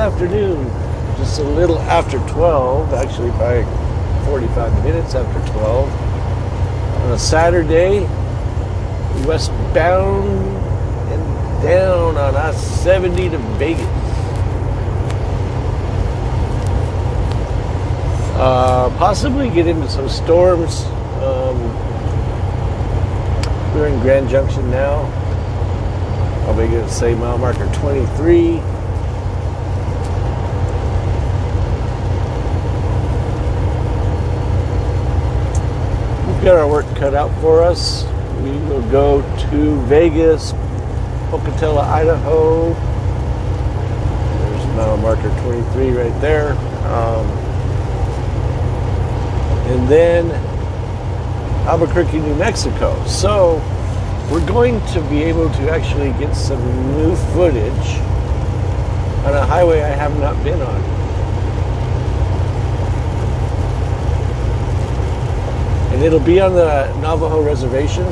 afternoon, just a little after 12, actually by 45 minutes after 12, on a Saturday, westbound and down on I-70 to Vegas. Possibly get into some storms. We're in Grand Junction now. Probably going to say mile marker 23. We've got our work cut out for us. We will go to Vegas, Pocatello, Idaho. There's mile marker 23 right there. And then Albuquerque, New Mexico. So we're going to be able to actually get some new footage on a highway I have not been on. And it'll be on the Navajo Reservation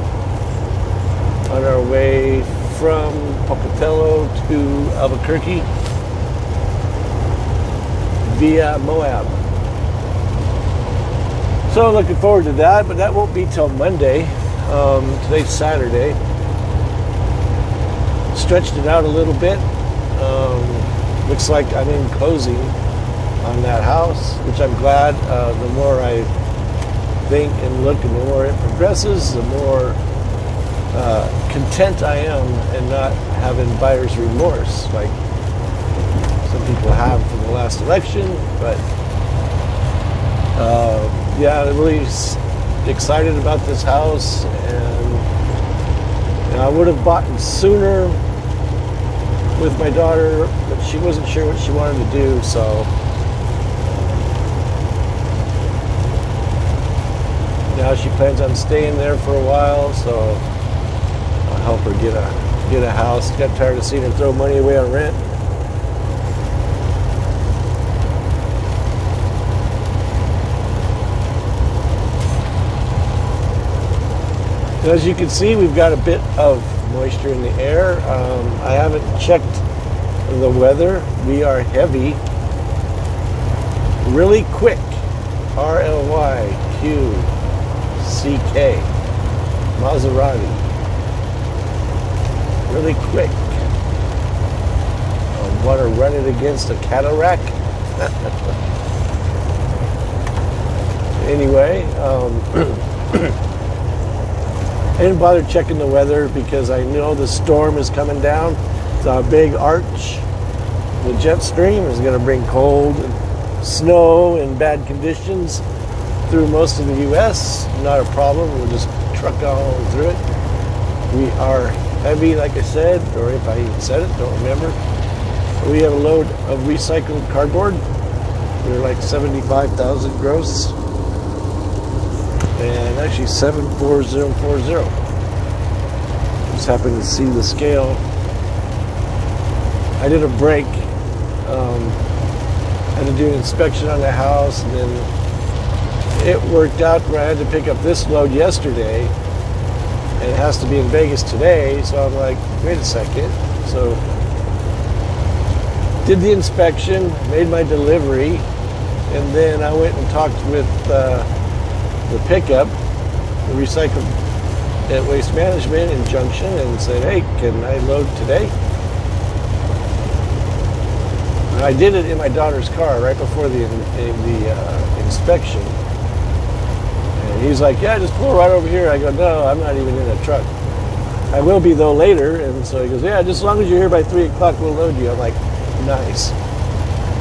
on our way from Pocatello to Albuquerque via Moab. So I'm looking forward to that, but that won't be till Monday. Today's Saturday. Stretched it out a little bit. Looks like I'm in closing on that house, which I'm glad. The more I think and look and the more it progresses, the more content I am and not having buyer's remorse like some people have from the last election. But yeah, I'm really excited about this house, and I would have bought it sooner with my daughter, but she wasn't sure what she wanted to do, so now she plans on staying there for a while, so I'll help her get a house. Got tired of seeing her throw money away on rent. As you can see, we've got a bit of moisture in the air. I haven't checked the weather. We are heavy, really quick, RLYQCK, Maserati, really quick. I want to run it against a cataract. Anyway, I didn't bother checking the weather because I know the storm is coming down. It's a big arch. The jet stream is going to bring cold and snow and bad conditions through most of the U.S. Not a problem. We'll just truck on through it. We are heavy, like I said, or if I even said it, don't remember. We have a load of recycled cardboard. We're like 75,000 gross. And actually 74040. Just happened to see the scale. I did a break. Had to do an inspection on the house, and then it worked out where I had to pick up this load yesterday, and it has to be in Vegas today. So I'm like, wait a second. So did the inspection, made my delivery, and then I went and talked with the pickup, the recycled at Waste Management in Junction, and said, hey, can I load today? And I did it in my daughter's car right before the inspection. And he's like, yeah, just pull right over here. I go, no, I'm not even in a truck. I will be, though, later. And so he goes, yeah, just as long as you're here by 3 o'clock, we'll load you. I'm like, nice.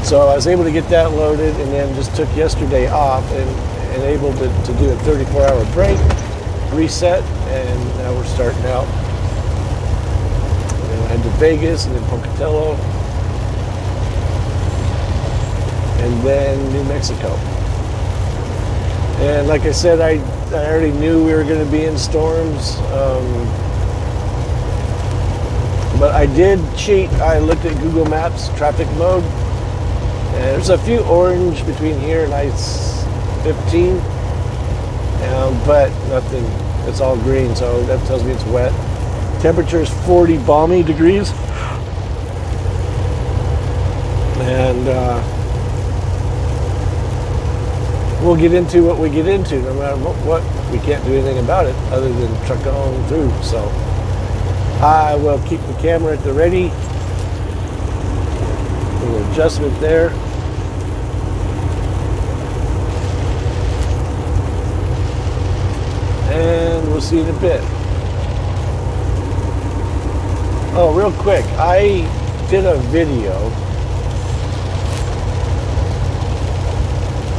So I was able to get that loaded, and then just took yesterday off and able to do a 34-hour break, reset, and now we're starting out. And then I head to Vegas, and then Pocatello, and then New Mexico. And like I said, I already knew we were going to be in storms, but I did cheat. I looked at Google Maps traffic mode, and there's a few orange between here and I-15, but nothing. It's all green, so that tells me it's wet. Temperature is 40 balmy degrees. And we'll get into what we get into. No matter what, we can't do anything about it other than truck on through. So I will keep the camera at the ready. A little adjustment there. And we'll see in a bit. Oh, real quick, I did a video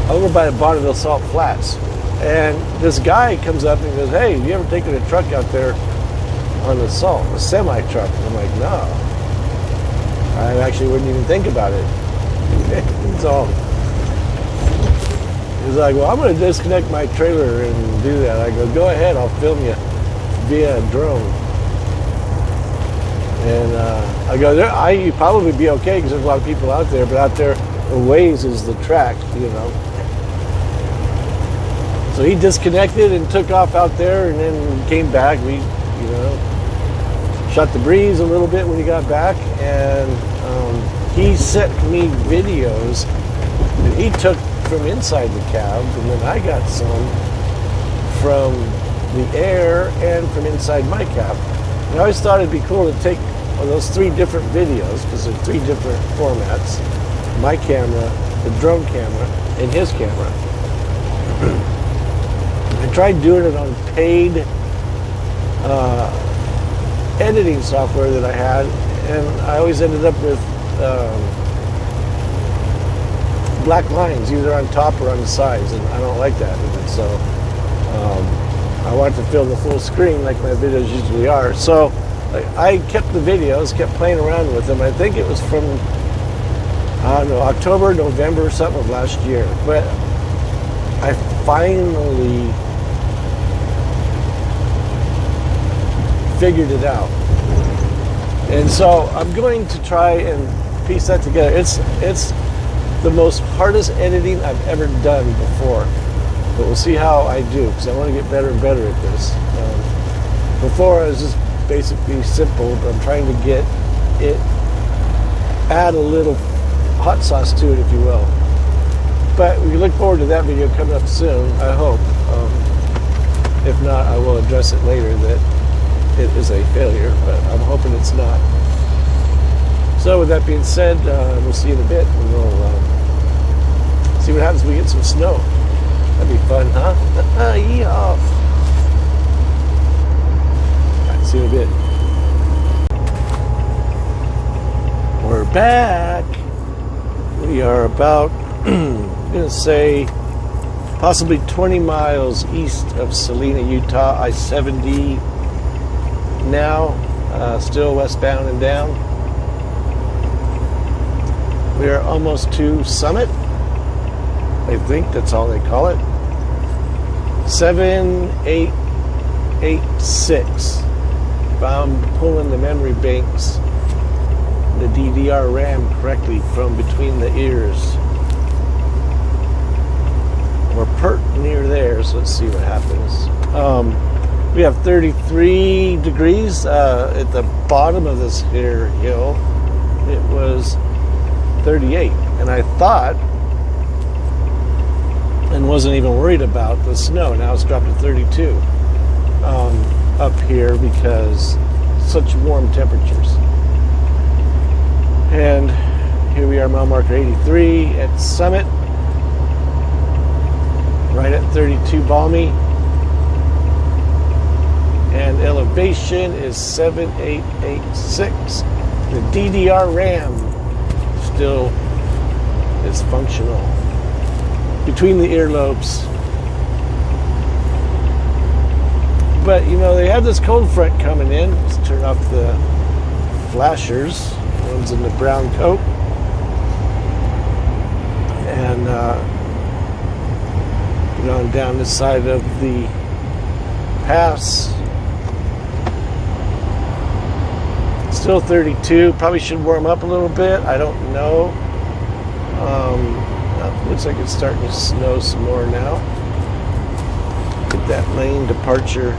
over by the Bonneville Salt Flats, and this guy comes up and goes, "Hey, have you ever taken a truck out there on the salt, a semi truck?" And I'm like, "No, I actually wouldn't even think about it." So he's like, "Well, I'm going to disconnect my trailer and do that." I go, "Go ahead, I'll film you via drone." And I go, "You'd probably be okay because there's a lot of people out there, but out there a ways is the track, you know." So he disconnected and took off out there, and then came back. We, you know, shot the breeze a little bit when he got back, and he sent me videos that he took from inside the cab, and then I got some from the air and from inside my cab. And I always thought it'd be cool to take those 3 different videos, because they're 3 different formats: my camera, the drone camera, and his camera. I tried doing it on paid editing software that I had, and I always ended up with black lines either on top or on the sides, and I don't like that. And so I want to fill the full screen like my videos usually are. So I kept the videos, kept playing around with them. I think it was from, I don't know, October, November, something of last year. But I finally figured it out. And so I'm going to try and piece that together. It's the most hardest editing I've ever done before. But we'll see how I do, because I want to get better and better at this. Before I was just basically simple, but I'm trying to get it, add a little hot sauce to it, if you will. But we look forward to that video coming up soon, I hope. If not, I will address it later that it is a failure, but I'm hoping it's not. So with that being said, we'll see you in a bit, and we'll see what happens when we get some snow. That'd be fun, huh? Yeehaw! Alright, see you in a bit. We're back. We are about, I'm going to say, possibly 20 miles east of Salina, Utah, I-70 now, still westbound and down. We are almost to Summit. I think that's all they call it. 7886. If I'm pulling the memory banks, the DDR RAM correctly from between the ears. We're pert near there, so let's see what happens. We have 33 degrees at the bottom of this here hill. It was 38, and I thought, and wasn't even worried about the snow. Now it's dropped to 32 up here because such warm temperatures. And here we are, mile marker 83 at Summit, right at 32 balmy, and elevation is 7886. The DDR RAM still is functional between the earlobes. But you know, they have this cold front coming in. Let's turn off the flashers. One's in the brown coat, and you know, down this side of the pass, still 32. Probably should warm up a little bit. I don't know. Looks like it's starting to snow some more now. Get that lane departure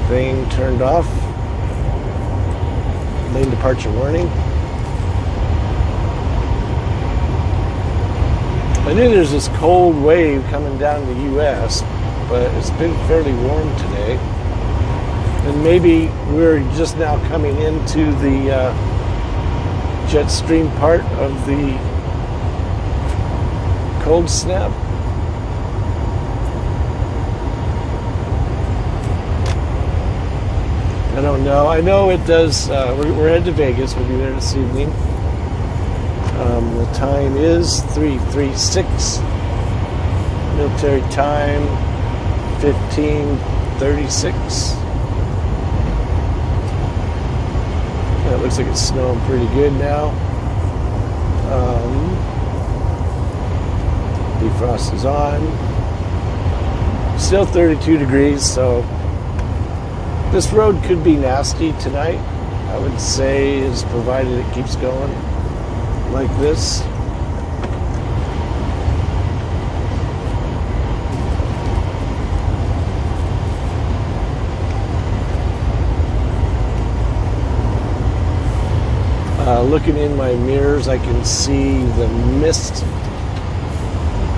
thing turned off. Lane departure warning. I knew there's this cold wave coming down the U.S., but it's been fairly warm today. And maybe we're just now coming into the jet stream part of the cold snap. I don't know. I know it does. We're headed to Vegas. We'll be there this evening. The time is 3:36. Military time 15:36. It looks like it's snowing pretty good now. Defrost is on. Still 32 degrees, so this road could be nasty tonight. I would say, is provided it keeps going like this. Looking in my mirrors, I can see the mist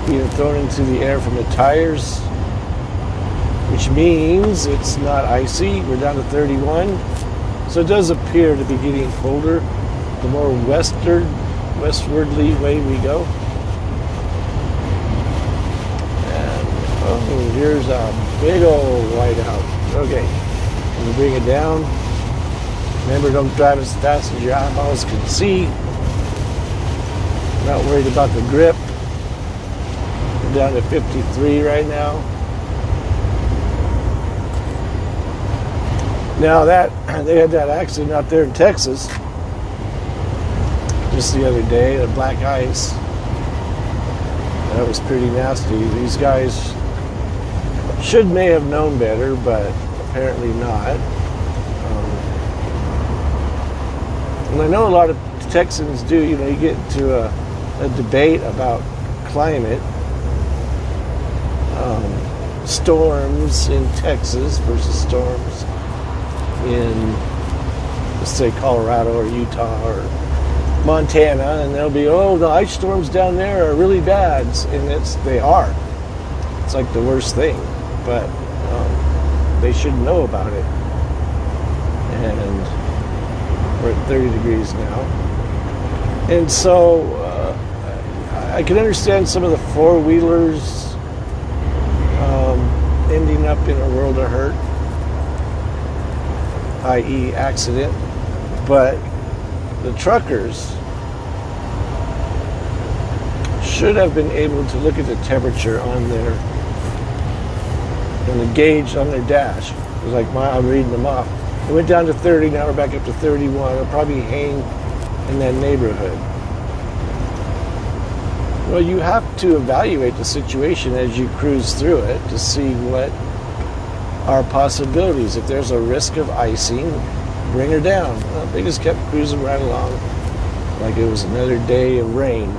being thrown into the air from the tires, which means it's not icy. We're down to 31. So it does appear to be getting colder the more westwardly way we go. And oh, here's a big old whiteout. Okay, let me bring it down. Remember, don't drive as fast as your eyeballs can see. Not worried about the grip. We're down to 53 right now. Now that they had that accident out there in Texas just the other day, the black ice. That was pretty nasty. These guys may have known better, but apparently not. And I know a lot of Texans do. You know, you get into a debate about climate, storms in Texas versus storms in, let's say, Colorado or Utah or Montana, and they'll be, oh, the ice storms down there are really bad, and they are. It's like the worst thing, but they should know about it. And we're at 30 degrees now, and so I can understand some of the four-wheelers ending up in a world of hurt, i.e. accident, but the truckers should have been able to look at the temperature on the gauge on their dash. It was like I'm reading them off. It went down to 30, now we're back up to 31. It'll probably hang in that neighborhood. Well, you have to evaluate the situation as you cruise through it to see what are possibilities. If there's a risk of icing, bring her down. Well, they just kept cruising right along like it was another day of rain.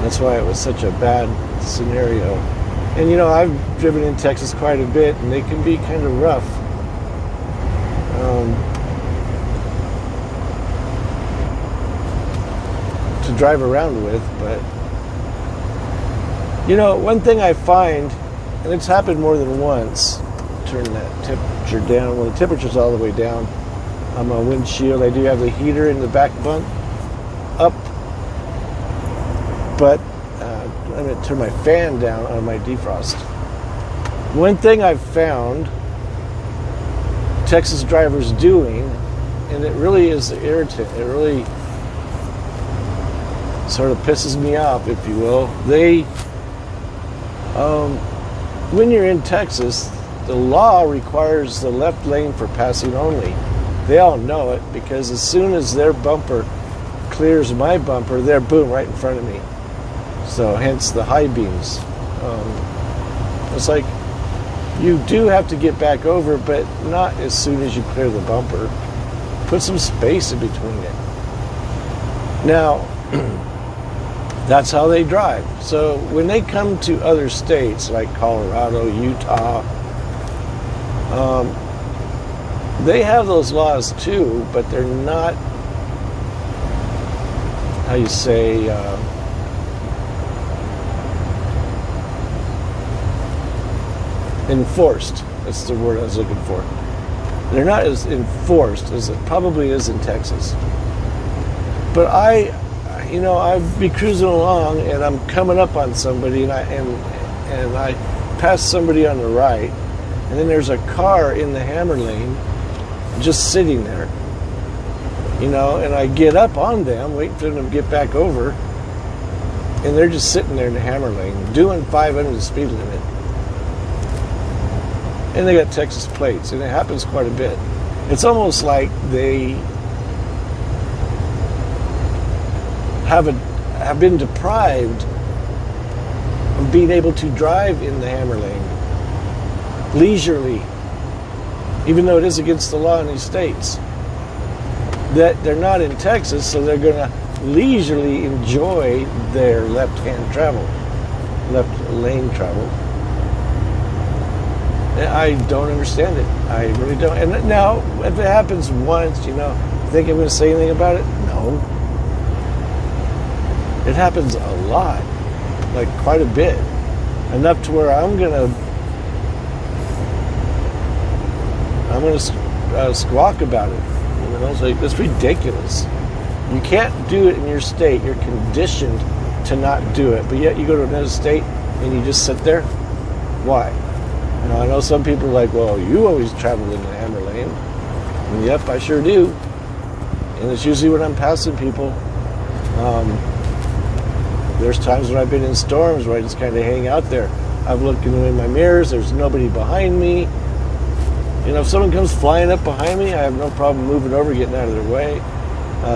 That's why it was such a bad scenario. And you know, I've driven in Texas quite a bit, and they can be kind of rough. To drive around with, but you know, one thing I find, and it's happened more than once, turn that temperature down. Well, the temperature's all the way down on my windshield. I do have the heater in the back bunk up, but I'm going to turn my fan down on my defrost. One thing I've found Texas drivers doing, and it really is irritant, it really sort of pisses me off, if you will. They, when you're in Texas, the law requires the left lane for passing only. They all know it, because as soon as their bumper clears my bumper, they're boom, right in front of me. So hence the high beams. It's like you do have to get back over, but not as soon as you clear the bumper. Put some space in between it. Now, That's how they drive. So when they come to other states like Colorado, Utah, they have those laws too, but they're not, how you say, enforced. That's the word I was looking for. They're not as enforced as it probably is in Texas. But I'd be cruising along and I'm coming up on somebody and I pass somebody on the right, and then there's a car in the hammer lane just sitting there. And I get up on them, waiting for them to get back over, and they're just sitting there in the hammer lane doing 500 the speed limit. And they got Texas plates, and it happens quite a bit. It's almost like they have been deprived of being able to drive in the hammer lane leisurely, even though it is against the law in these states. That they're not in Texas, so they're going to leisurely enjoy their left lane travel. I don't understand it. I really don't. And now, if it happens once, think I'm going to say anything about it? No. It happens a lot, like quite a bit, enough to where I'm going to squawk about it. It's like, it's ridiculous. You can't do it in your state. You're conditioned to not do it, but yet you go to another state and you just sit there. Why? I know some people are like, well, you always travel in the hammer lane. And yep, I sure do. And it's usually when I'm passing people. There's times when I've been in storms where I just kind of hang out there. I'm looking in my mirrors. There's nobody behind me. If someone comes flying up behind me, I have no problem moving over, getting out of their way.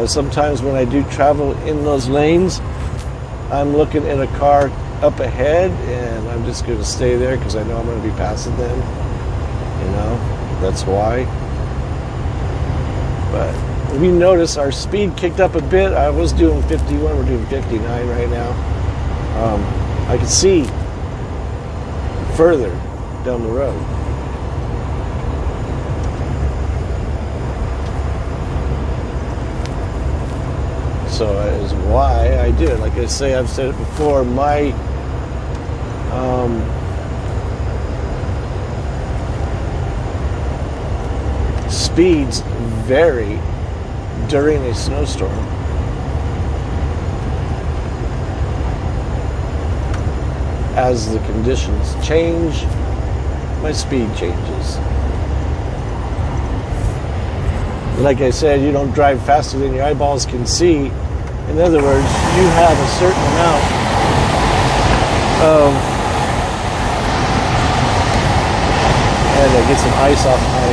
Sometimes when I do travel in those lanes, I'm looking at a car up ahead, and I'm just going to stay there because I know I'm going to be passing them. That's why. But if you notice, our speed kicked up a bit. I was doing 51, we're doing 59 right now. I can see further down the road. So that is why I do it. Like I say, I've said it before, my speeds vary during a snowstorm. As the conditions change, my speed changes. Like I said, you don't drive faster than your eyeballs can see. In other words, you have a certain amount of... And I get some ice off my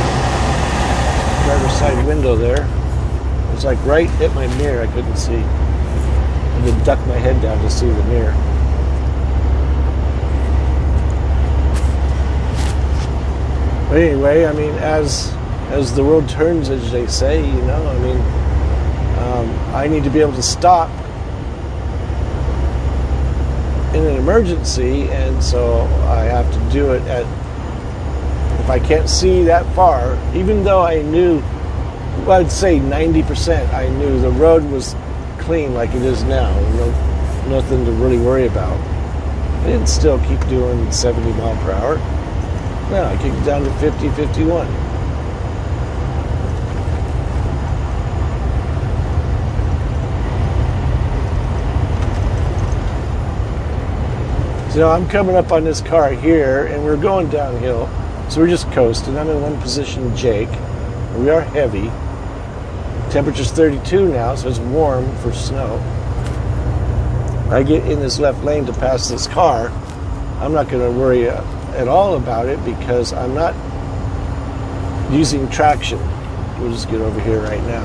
driver's side window there. It's like right at my mirror. I couldn't see. I had to duck my head down to see the mirror. But anyway, as the world turns, as they say, I need to be able to stop in an emergency, and so I have to do it if I can't see that far, even though I knew, I'd say 90%, I knew the road was clean like it is now, nothing to really worry about. I didn't still keep doing 70 mile per hour. No, I kicked it down to 50, 51. So I'm coming up on this car here, and we're going downhill, so we're just coasting. I'm in one position, Jake. We are heavy. Temperature's 32 now, so it's warm for snow. I get in this left lane to pass this car. I'm not going to worry at all about it because I'm not using traction. We'll just get over here right now.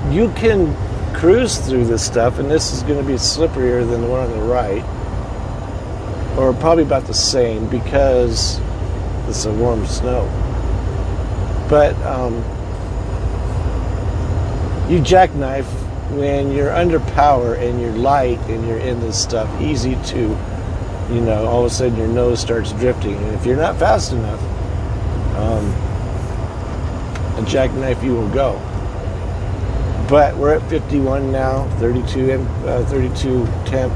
You can cruise through this stuff, and this is going to be slipperier than the one on the right, or probably about the same because it's a warm snow. But you jackknife when you're under power and you're light and you're in this stuff, easy to, you know, all of a sudden your nose starts drifting. And if you're not fast enough, a jackknife you will go. But we're at 51 now, 32 temp.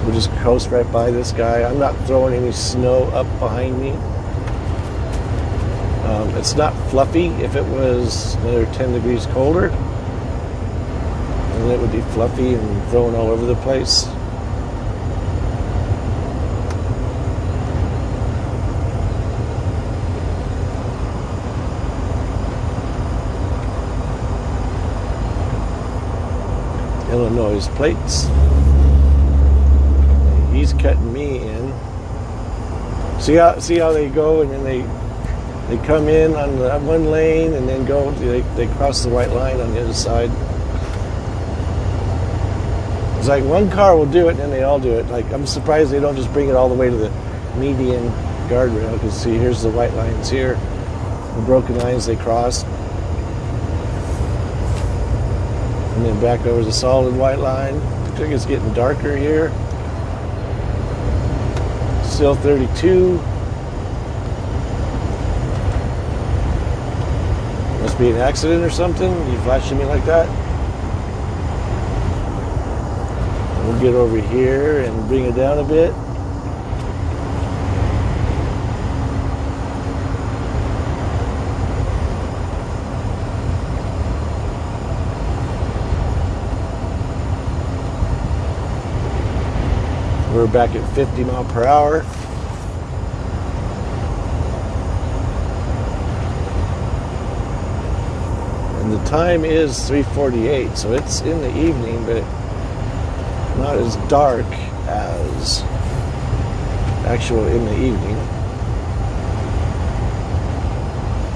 We'll just coast right by this guy. I'm not throwing any snow up behind me. It's not fluffy. If it was another 10 degrees colder, then it would be fluffy and thrown all over the place. Illinois plates. He's cutting me in. See how they go, and then they come in on the one lane and then go. They cross the white line on the other side. It's like one car will do it, and then they all do it. Like, I'm surprised they don't just bring it all the way to the median guardrail. Because see, here's the white lines here, the broken lines they crossed, and then back over the solid white line. I think it's getting darker here. Still 32. Must be an accident or something. You flashing me like that? We'll get over here and bring it down a bit. We're back at 50 mile per hour. And the time is 3:48, so it's in the evening, but not as dark as actual in the evening.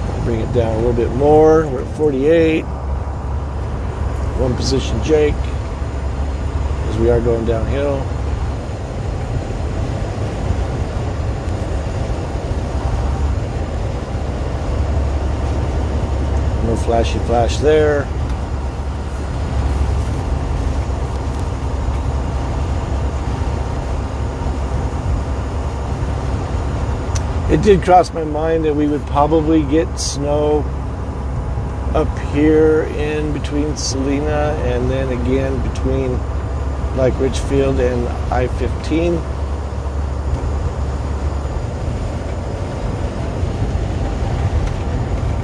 I'll bring it down a little bit more. We're at 48. One position Jake, as we are going downhill. No flashy flash there. It did cross my mind that we would probably get snow up here in between Salina and then again between like Richfield and I-15.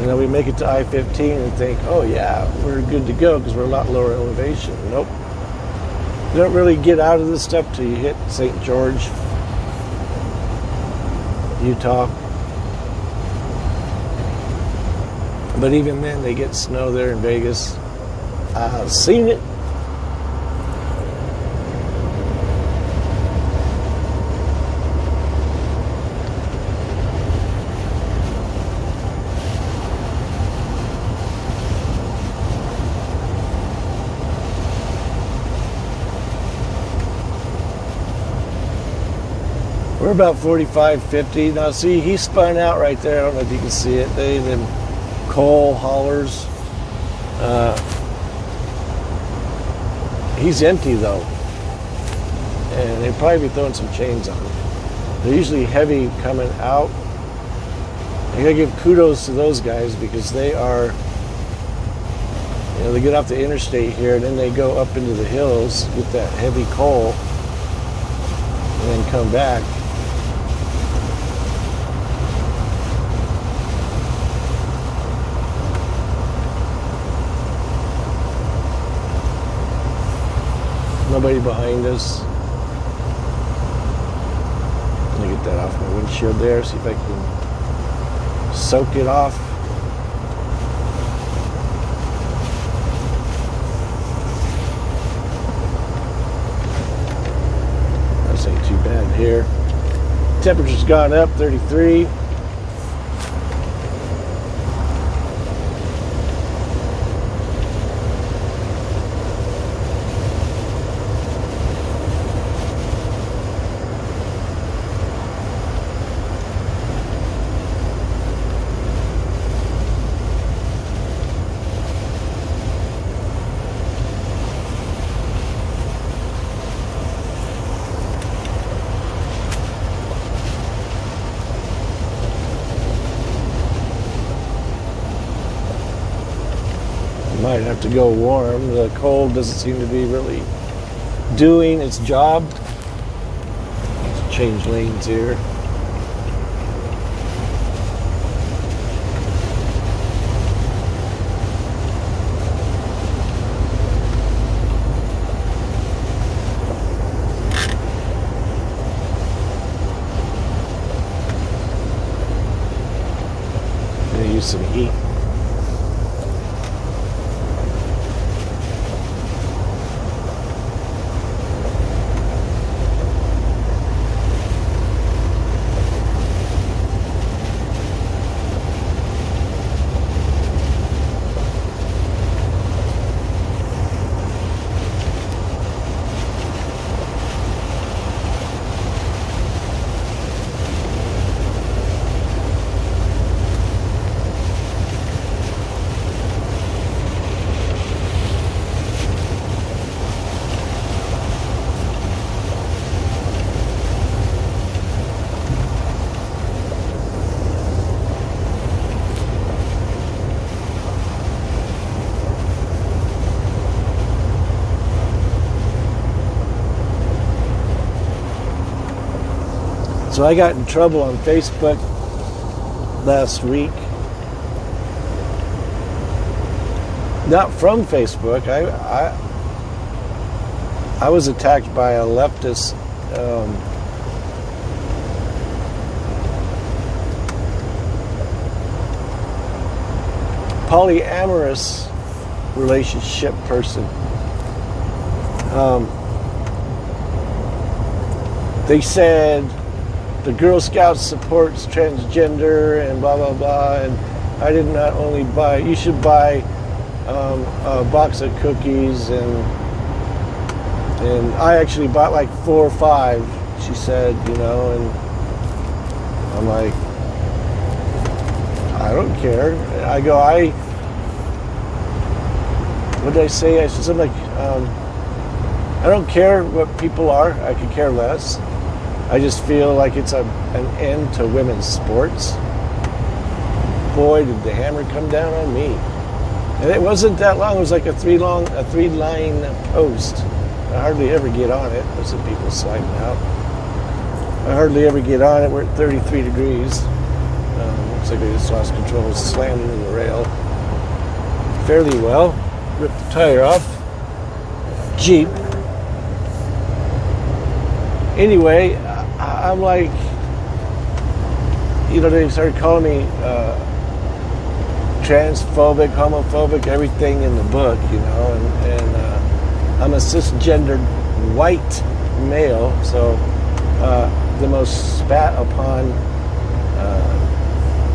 You know, we make it to I-15 and think, oh yeah, we're good to go because we're a lot lower elevation. Nope. You don't really get out of this stuff till you hit St. George, Utah. But even then, they get snow there in Vegas. I've seen it. We're about 45, 50. Now see, he spun out right there. I don't know if you can see it. Them coal haulers. He's empty though. And they'd probably be throwing some chains on him. They're usually heavy coming out. I gotta give kudos to those guys because they are, you know, they get off the interstate here and then they go up into the hills with that heavy coal and then come back. Nobody behind us. Let me get that off my windshield there, see if I can soak it off. This ain't too bad here. Temperature's gone up, 33. Might have to go warm. The cold doesn't seem to be really doing its job. Let's change lanes here. Gonna use some heat. So I got in trouble on Facebook last week. Not from Facebook. I was attacked by a leftist polyamorous relationship person. They said the Girl Scouts supports transgender and blah blah blah, and I did not only buy. You should buy a box of cookies, and I actually bought like 4 or 5. She said, you know, and I'm like, I don't care. I go, what did I say? I said something like, I don't care what people are. I could care less. I just feel like it's an end to women's sports. Boy, did the hammer come down on me. And it wasn't that long. It was like a 3-line post. I hardly ever get on it. There's some people sliding out. I hardly ever get on it. We're at 33 degrees. Looks like I just lost control. Slammed into the rail fairly well. Ripped the tire off. Jeep. Anyway, I'm like, you know, they started calling me transphobic, homophobic, everything in the book, you know, and I'm a cisgendered white male, so the most spat upon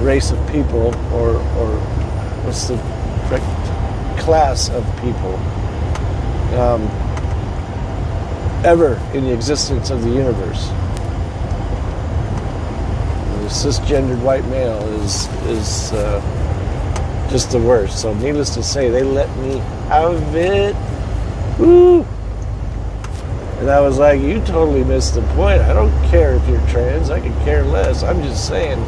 race of people, or what's the correct class of people ever in the existence of the universe. The cisgendered white male is just the worst. So needless to say, they let me have it. Woo! And I was like, you totally missed the point. I don't care if you're trans. I could care less. I'm just saying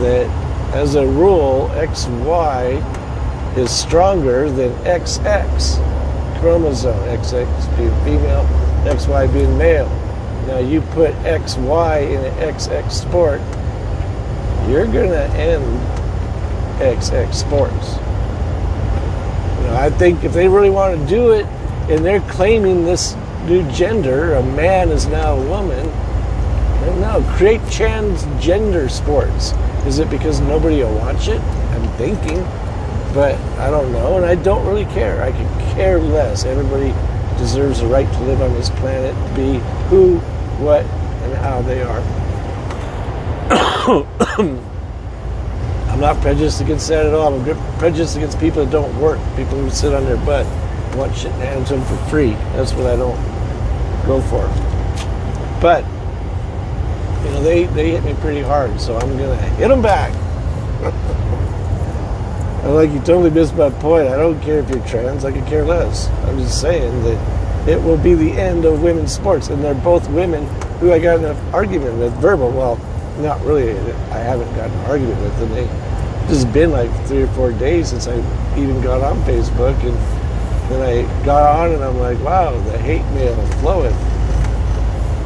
that as a rule, XY is stronger than XX chromosome. XX being female, XY being male. Now you put XY in an XX sport, you're gonna end XX sports. You know, I think if they really want to do it, and they're claiming this new gender, a man is now a woman, then no, create transgender sports. Is it because nobody will watch it? I'm thinking, but I don't know, and I don't really care. I could care less. Everybody deserves the right to live on this planet, be who, what, and how they are. I'm not prejudiced against that at all. I'm prejudiced against people that don't work, people who sit on their butt and want shit handed to them for free. That's what I don't go for. But, you know, they hit me pretty hard, so I'm going to hit them back. I'm like, you totally missed my point. I don't care if you're trans. I could care less. I'm just saying that it will be the end of women's sports. And they're both women who I got in an argument with, verbal. Well, not really. I haven't got an argument with them. This has been like 3 or 4 days since I even got on Facebook, and then I got on and I'm like, wow, the hate mail floweth,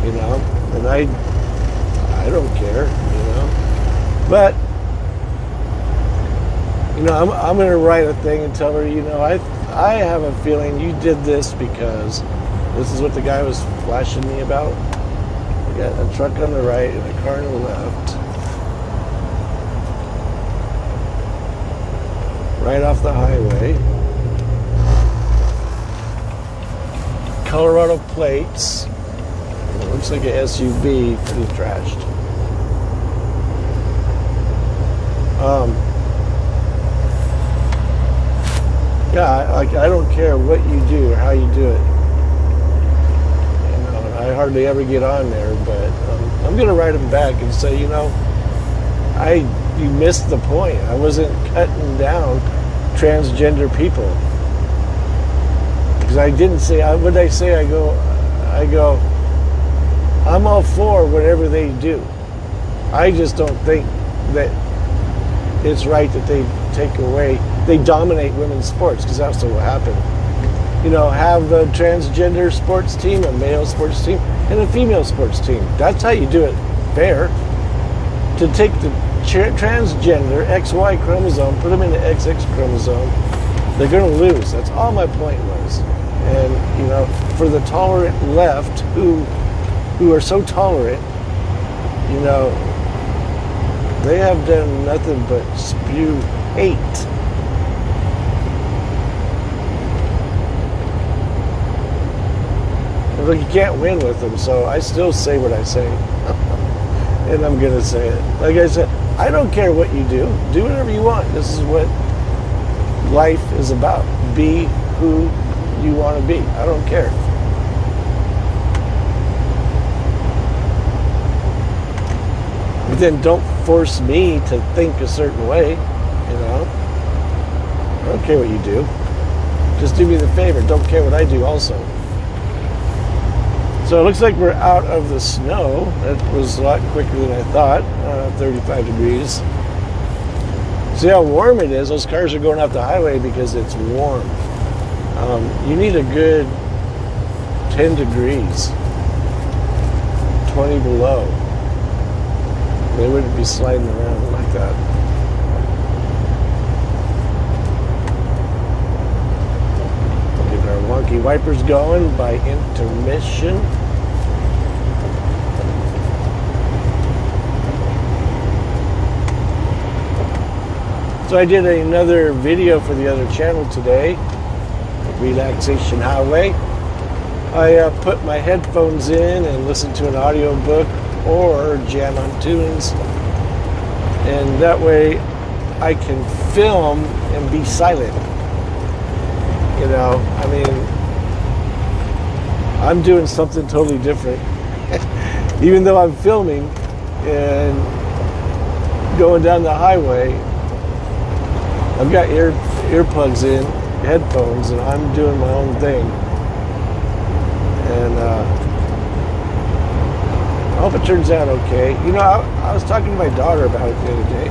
you know, and I don't care, you know, but, you know, I'm going to write a thing and tell her, you know, I have a feeling you did this because this is what the guy was flashing me about. We got a truck on the right and a car on the left. Right off the highway. Colorado plates. It looks like an SUV, pretty trashed. Yeah, like I don't care what you do or how you do it. You know, and I hardly ever get on there, but I'm gonna write them back and say, you know, you missed the point. I wasn't cutting down transgender people, because I didn't say. What did I say? I go. I'm all for whatever they do. I just don't think that it's right that they they dominate women's sports, because that's what will happen. You know, have a transgender sports team, a male sports team, and a female sports team. That's how you do it fair. To take the transgender XY chromosome, put them in the XX chromosome, they're going to lose. That's all my point was. And, you know, for the tolerant left, who are so tolerant, you know, they have done nothing but spew hate. Look, you can't win with them, so I still say what I say. And I'm going to say it. Like I said, I don't care what you do. Do whatever you want. This is what life is about. Be who you want to be. I don't care. But then don't force me to think a certain way, you know. I don't care what you do. Just do me the favor. Don't care what I do also. So it looks like we're out of the snow. That was a lot quicker than I thought. 35 degrees. See how warm it is? Those cars are going off the highway because it's warm. You need a good 10 degrees, 20 below. They wouldn't be sliding around like that. Get our wonky wipers going by intermission. So I did another video for the other channel today, Relaxation Highway. I put my headphones in and listen to an audio book or jam on tunes, and that way I can film and be silent. You know, I mean, I'm doing something totally different. Even though I'm filming and going down the highway, I've got earplugs in, headphones, and I'm doing my own thing. And I hope it turns out okay. You know, I was talking to my daughter about it the other day.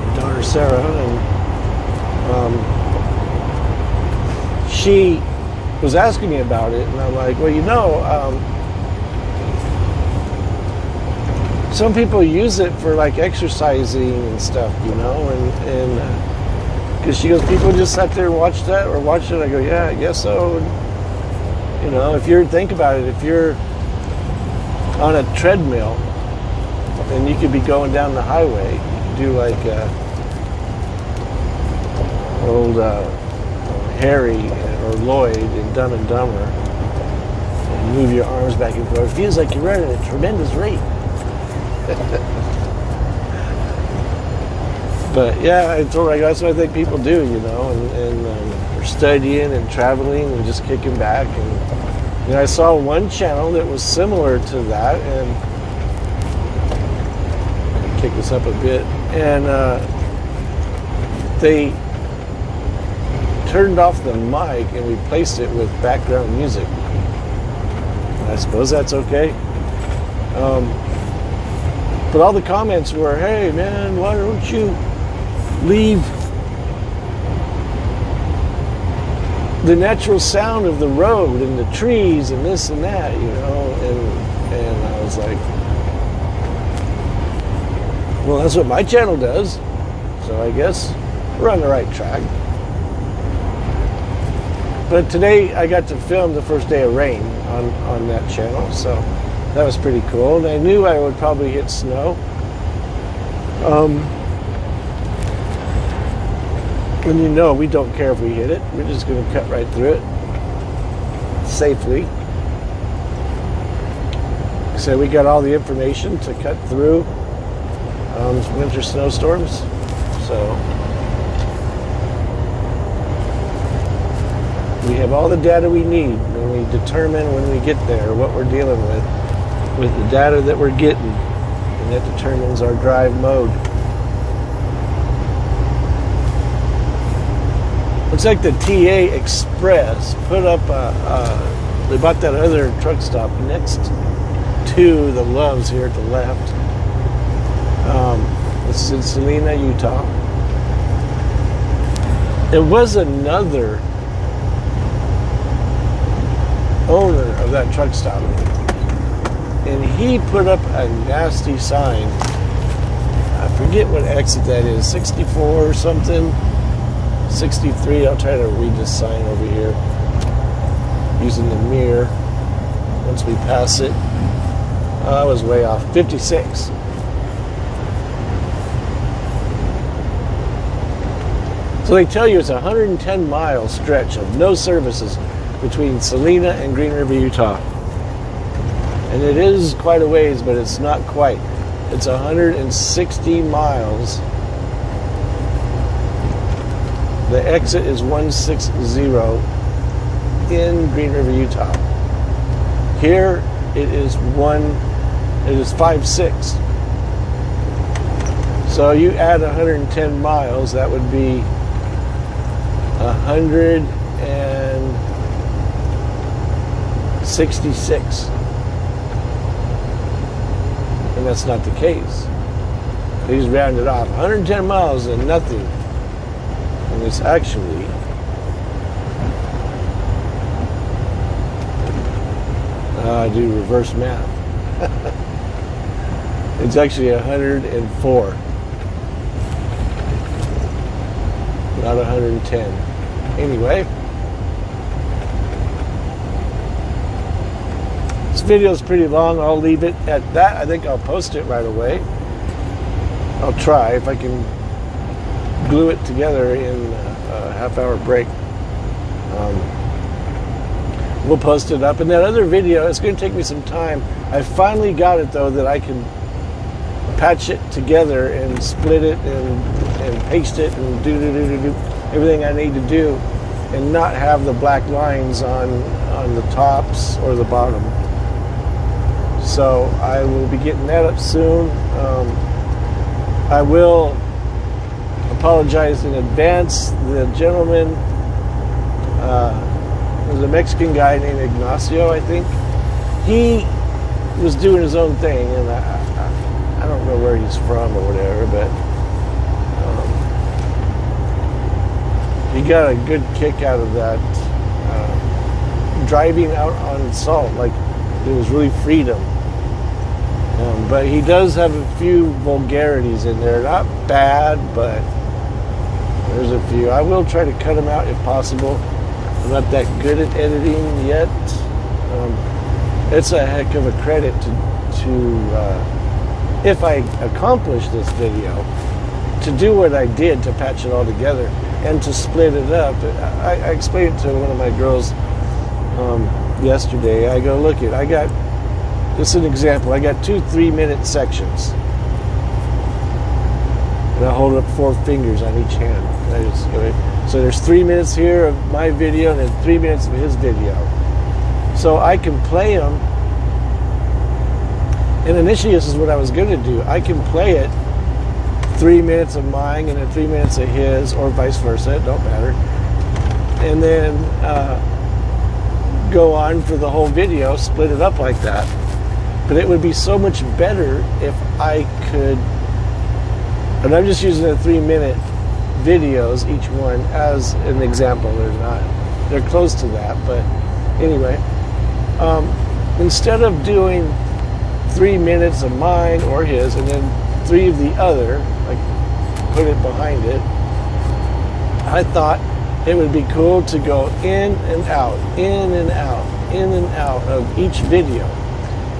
My daughter Sarah, and she was asking me about it, and I'm like, well, you know, some people use it for like exercising and stuff, you know, and because she goes, people just sat there and watched that or watched it. I go, yeah, I guess so. And, you know, think about it, if you're on a treadmill, then you could be going down the highway. You could do like old Harry or Lloyd in Dumb and Dumber, and move your arms back and forth. It feels like you're running at a tremendous rate. But yeah, I told her that's what I think people do, you know, and they're studying and traveling and just kicking back. And you know, I saw one channel that was similar to that, and kick this up a bit, and they turned off the mic and replaced it with background music. I suppose that's okay. But all the comments were, hey man, why don't you leave the natural sound of the road and the trees and this and that, you know? And I was like, well, that's what my channel does. So I guess we're on the right track. But today I got to film the first day of rain on that channel, so that was pretty cool. And I knew I would probably hit snow. And you know, we don't care if we hit it. We're just going to cut right through it safely. So we got all the information to cut through winter snowstorms. So we have all the data we need when we determine when we get there what we're dealing with the data that we're getting, and that determines our drive mode. Looks like the TA Express put up they bought that other truck stop next to the Loves here at the left. This is in Salina, Utah. There was another owner of that truck stop, and he put up a nasty sign. I forget what exit that is, 64 or something, 63. I'll try to read this sign over here using the mirror once we pass it. I was way off. 56. So they tell you it's a 110-mile stretch of no services between Salina and Green River, Utah. And it is quite a ways, but it's not quite. It's 160 miles. The exit is 160 in Green River, Utah. Here it is 56. So you add 110 miles, that would be 166. And that's not the case. He's rounded off 110 miles and nothing. And it's actually I do reverse math. It's actually 104, not 110. Anyway, this video is pretty long. I'll leave it at that. I think I'll post it right away. I'll try if I can glue it together in a half-hour break. We'll post it up. And that other video, it's going to take me some time. I finally got it, though, that I can patch it together and split it and paste it and do everything I need to do, and not have the black lines on the tops or the bottom. So I will be getting that up soon. I will apologize in advance. The gentleman, there's a Mexican guy named Ignacio, I think. He was doing his own thing, and I don't know where he's from or whatever, but he got a good kick out of that, driving out on salt, like it was really freedom. But he does have a few vulgarities in there. Not bad, but there's a few. I will try to cut them out if possible. I'm not that good at editing yet. It's a heck of a credit to if I accomplish this video, to do what I did to patch it all together and to split it up. I explained it to one of my girls yesterday. I go, look it, I got, this is an example, I got 2 3-minute sections. And I hold up 4 fingers on each hand. So there's 3 minutes here of my video and then 3 minutes of his video. So I can play them. And initially this is what I was going to do. I can play it 3 minutes of mine and then 3 minutes of his, or vice versa, it don't matter. And then go on for the whole video, split it up like that. But it would be so much better if I could, and I'm just using the 3-minute videos, each one, as an example. They're close to that, but anyway, instead of doing 3 minutes of mine or his, and then 3 of the other, like put it behind it, I thought it would be cool to go in and out, in and out, in and out of each video.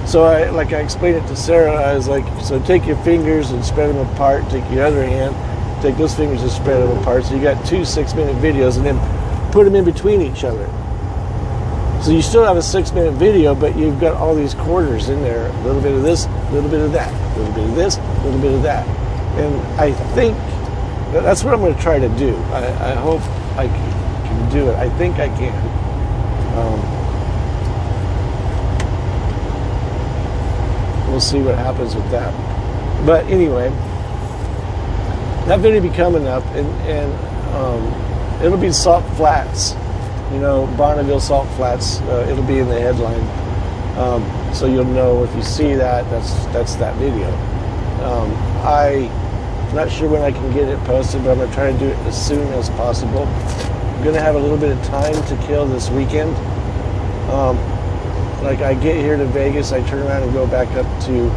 So I explained it to Sarah, I was like, so take your fingers and spread them apart, take your other hand, take those fingers and spread them apart. So you got 2 6-minute videos, and then put them in between each other. So you still have a 6-minute video, but you've got all these quarters in there. A little bit of this, a little bit of that, a little bit of this, a little bit of that. And I think that's what I'm going to try to do. I hope I can do it. I think I can. We'll see what happens with that. But anyway, that video will be coming up, and it'll be Salt Flats. You know, Bonneville Salt Flats. It'll be in the headline, so you'll know if you see that. That's that video. I'm not sure when I can get it posted, but I'm gonna try to do it as soon as possible. I'm gonna have a little bit of time to kill this weekend. Like I get here to Vegas, I turn around and go back up to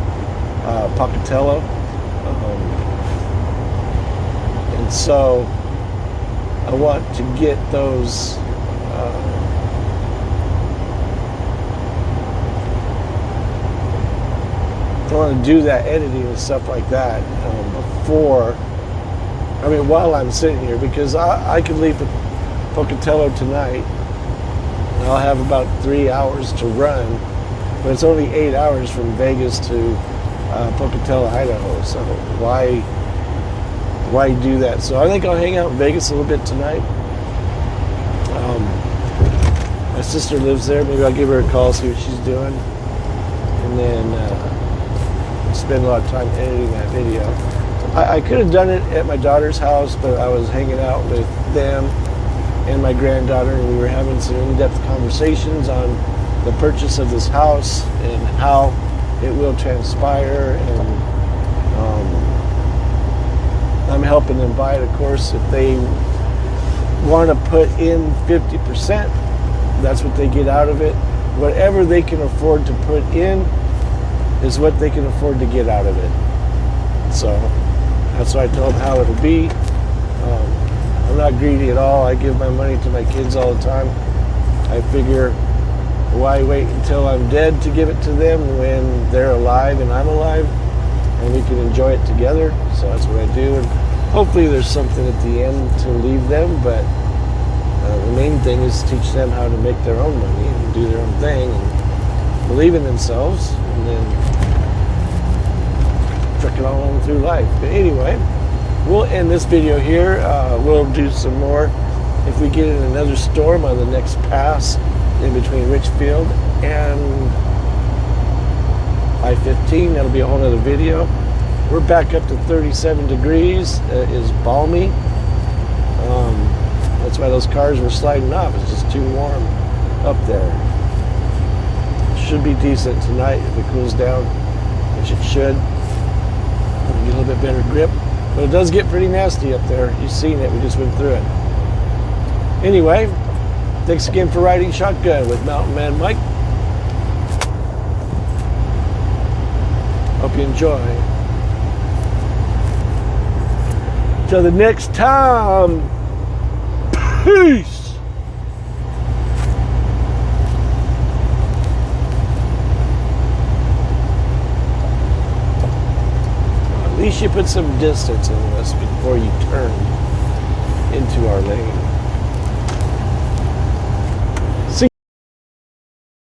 Pocatello, and so I want to get those. I want to do that editing and stuff like that while I'm sitting here, because I could leave Pocatello tonight. I'll have about 3 hours to run, but it's only 8 hours from Vegas to Pocatello, Idaho. So why do that? So I think I'll hang out in Vegas a little bit tonight. My sister lives there. Maybe I'll give her a call, see what she's doing, and then spend a lot of time editing that video. I could have done it at my daughter's house, but I was hanging out with them and my granddaughter, and we were having some in-depth conversations on the purchase of this house and how it will transpire, and I'm helping them buy it. Of course, if they want to put in 50%, that's what they get out of it. Whatever they can afford to put in is what they can afford to get out of it. So that's what I told them how it'll be. I'm not greedy at all. I give my money to my kids all the time. I figure, why wait until I'm dead to give it to them when they're alive and I'm alive, and we can enjoy it together? So that's what I do, and hopefully there's something at the end to leave them, but the main thing is to teach them how to make their own money and do their own thing and believe in themselves, and then truck it all on through life. But anyway, we'll end this video here. We'll do some more if we get in another storm on the next pass in between Richfield and I-15. That'll be a whole other video. We're back up to 37 degrees. It is balmy. That's why those cars were sliding off. It's just too warm up there. Should be decent tonight if it cools down, which it should. Get a little bit better grip. But it does get pretty nasty up there. You've seen it. We just went through it. Anyway, thanks again for riding shotgun with Mountain Man Mike. Hope you enjoy. Till the next time, peace. At least you put some distance in us before you turn into our lane.